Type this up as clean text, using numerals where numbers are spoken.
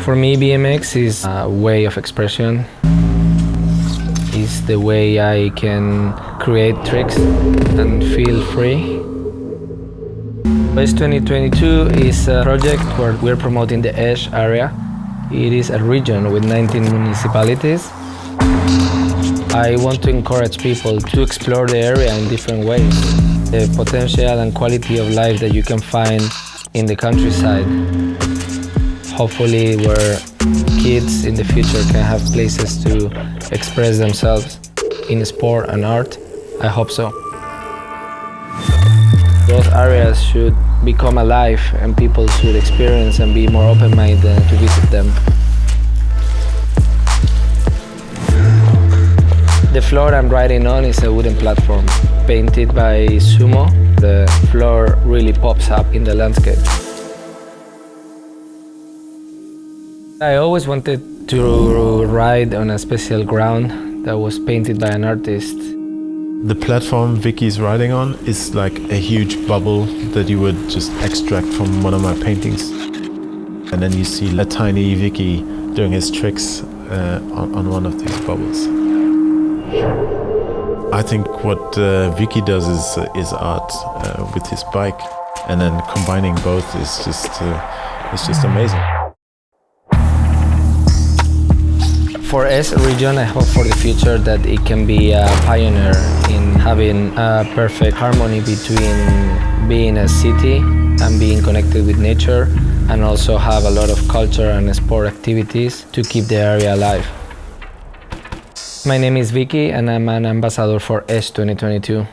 For me, BMX is a way of expression. It's the way I can create tricks and feel free. Esch2022 is a project where we're promoting the Esch area. It is a region with 19 municipalities. I want to encourage people to explore the area in different ways. The potential and quality of life that you can find in the countryside. Hopefully where kids in the future can have places to express themselves in sport and art. I hope so. Those areas should become alive and people should experience and be more open-minded to visit them. The floor I'm riding on is a wooden platform, painted by Sumo. The floor really pops up in the landscape. I always wanted to ride on a special ground that was painted by an artist. The platform Viki's riding on is like a huge bubble that you would just extract from one of my paintings. And then you see a tiny Viki doing his tricks on one of these bubbles. I think what Viki does is art with his bike, and then combining both is just amazing. For Esch region, I hope for the future that it can be a pioneer in having a perfect harmony between being a city and being connected with nature, and also have a lot of culture and sport activities to keep the area alive. My name is Viki and I'm an ambassador for Esch2022.